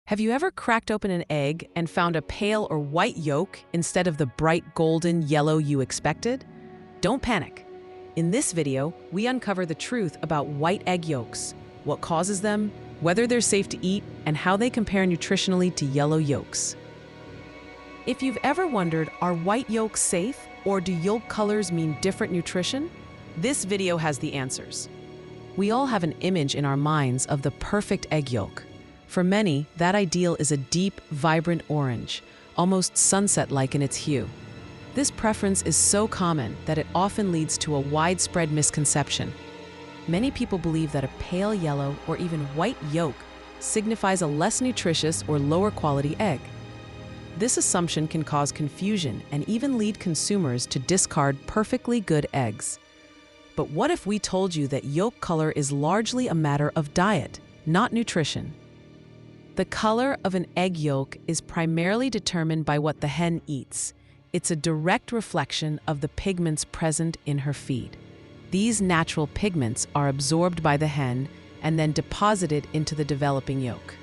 Have you ever cracked open an egg and found a pale or white yolk instead of the bright golden yellow you expected? Don't panic. In this video, we uncover the truth about white egg yolks, what causes them, whether they're safe to eat, and how they compare nutritionally to yellow yolks. If you've ever wondered, are white yolks safe, or do yolk colors mean different nutrition? This video has the answers. We all have an image in our minds of the perfect egg yolk. For many, that ideal is a deep, vibrant orange, almost sunset-like in its hue. This preference is so common that it often leads to a widespread misconception. Many people believe that a pale yellow or even white yolk signifies a less nutritious or lower quality egg. This assumption can cause confusion and even lead consumers to discard perfectly good eggs. But what if we told you that yolk color is largely a matter of diet, not nutrition? The color of an egg yolk is primarily determined by what the hen eats. It's a direct reflection of the pigments present in her feed. These natural pigments are absorbed by the hen and then deposited into the developing yolk.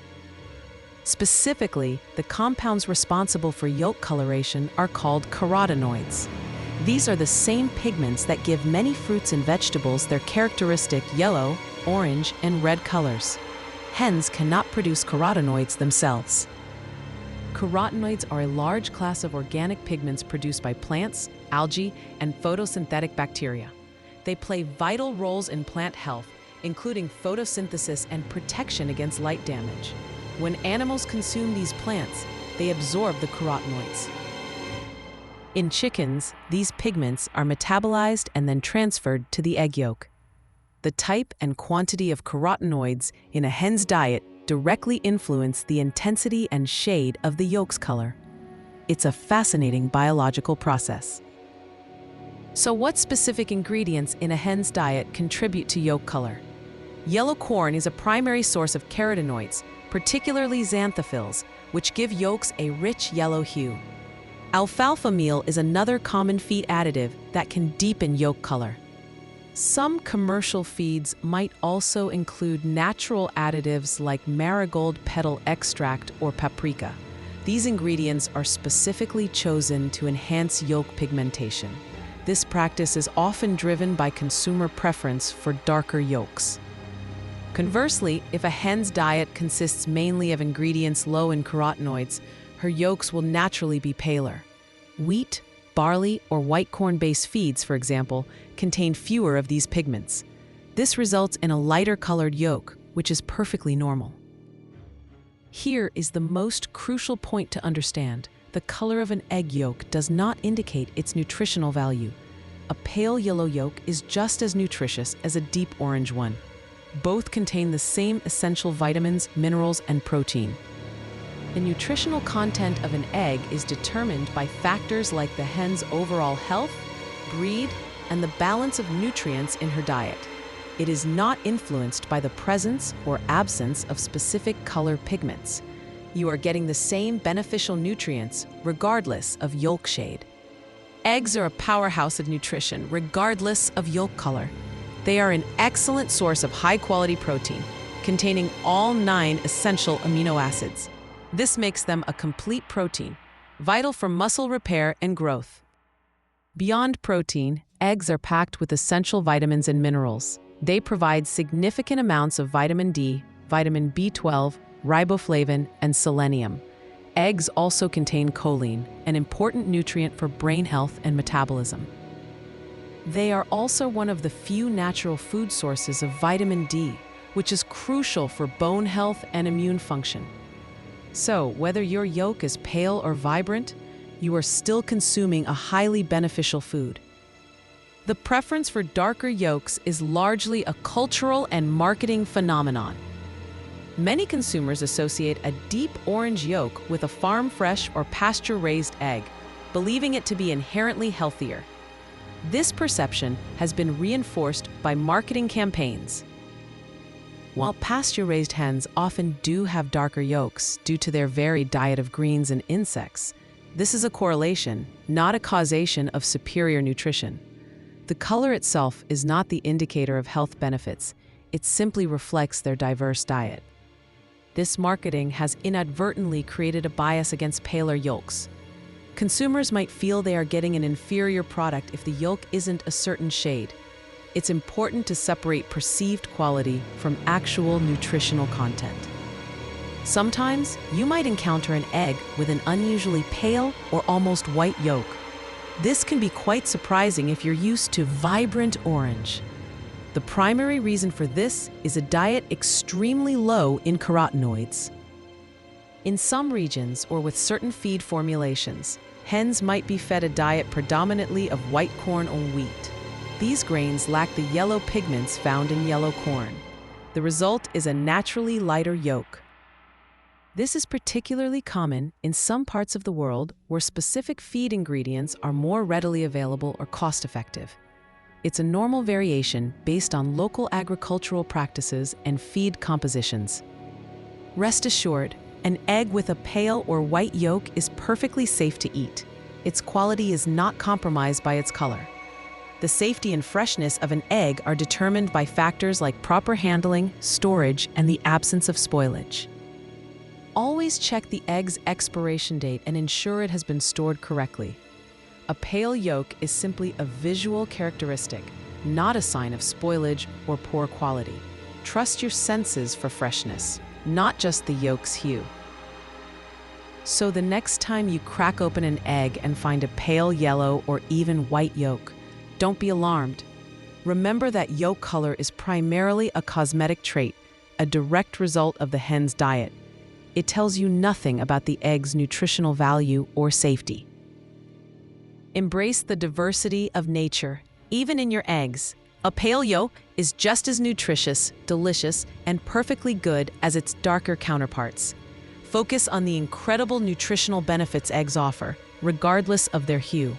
Specifically, the compounds responsible for yolk coloration are called carotenoids. These are the same pigments that give many fruits and vegetables their characteristic yellow, orange, and red colors. Hens cannot produce carotenoids themselves. Carotenoids are a large class of organic pigments produced by plants, algae, and photosynthetic bacteria. They play vital roles in plant health, including photosynthesis and protection against light damage. When animals consume these plants, they absorb the carotenoids. In chickens, these pigments are metabolized and then transferred to the egg yolk. The type and quantity of carotenoids in a hen's diet directly influence the intensity and shade of the yolk's color. It's a fascinating biological process. So what specific ingredients in a hen's diet contribute to yolk color? Yellow corn is a primary source of carotenoids, particularly xanthophylls, which give yolks a rich yellow hue. Alfalfa meal is another common feed additive that can deepen yolk color. Some commercial feeds might also include natural additives like marigold petal extract or paprika. These ingredients are specifically chosen to enhance yolk pigmentation. This practice is often driven by consumer preference for darker yolks. Conversely, if a hen's diet consists mainly of ingredients low in carotenoids, her yolks will naturally be paler. Wheat, barley, or white corn-based feeds, for example, contain fewer of these pigments. This results in a lighter-colored yolk, which is perfectly normal. Here is the most crucial point to understand. The color of an egg yolk does not indicate its nutritional value. A pale yellow yolk is just as nutritious as a deep orange one. Both contain the same essential vitamins, minerals, and protein. The nutritional content of an egg is determined by factors like the hen's overall health, breed, and the balance of nutrients in her diet. It is not influenced by the presence or absence of specific color pigments. You are getting the same beneficial nutrients regardless of yolk shade. Eggs are a powerhouse of nutrition regardless of yolk color. They are an excellent source of high-quality protein, containing all 9 essential amino acids. This makes them a complete protein, vital for muscle repair and growth. Beyond protein, eggs are packed with essential vitamins and minerals. They provide significant amounts of vitamin D, vitamin B12, riboflavin, and selenium. Eggs also contain choline, an important nutrient for brain health and metabolism. They are also one of the few natural food sources of vitamin D, which is crucial for bone health and immune function. So, whether your yolk is pale or vibrant, you are still consuming a highly beneficial food. The preference for darker yolks is largely a cultural and marketing phenomenon. Many consumers associate a deep orange yolk with a farm-fresh or pasture-raised egg, believing it to be inherently healthier. This perception has been reinforced by marketing campaigns. While pasture-raised hens often do have darker yolks due to their varied diet of greens and insects, this is a correlation, not a causation of superior nutrition. The color itself is not the indicator of health benefits. It simply reflects their diverse diet. This marketing has inadvertently created a bias against paler yolks. Consumers might feel they are getting an inferior product if the yolk isn't a certain shade. It's important to separate perceived quality from actual nutritional content. Sometimes, you might encounter an egg with an unusually pale or almost white yolk. This can be quite surprising if you're used to vibrant orange. The primary reason for this is a diet extremely low in carotenoids. In some regions or with certain feed formulations, hens might be fed a diet predominantly of white corn or wheat. These grains lack the yellow pigments found in yellow corn. The result is a naturally lighter yolk. This is particularly common in some parts of the world where specific feed ingredients are more readily available or cost-effective. It's a normal variation based on local agricultural practices and feed compositions. Rest assured, an egg with a pale or white yolk is perfectly safe to eat. Its quality is not compromised by its color. The safety and freshness of an egg are determined by factors like proper handling, storage, and the absence of spoilage. Always check the egg's expiration date and ensure it has been stored correctly. A pale yolk is simply a visual characteristic, not a sign of spoilage or poor quality. Trust your senses for freshness, not just the yolk's hue. So the next time you crack open an egg and find a pale yellow or even white yolk, don't be alarmed. Remember that yolk color is primarily a cosmetic trait, a direct result of the hen's diet. It tells you nothing about the egg's nutritional value or safety. Embrace the diversity of nature, even in your eggs. A pale yolk is just as nutritious, delicious, and perfectly good as its darker counterparts. Focus on the incredible nutritional benefits eggs offer, regardless of their hue.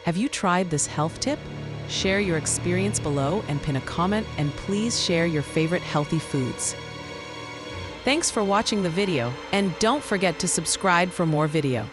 Have you tried this health tip? Share your experience below and pin a comment, and please share your favorite healthy foods. Thanks for watching the video, and don't forget to subscribe for more video.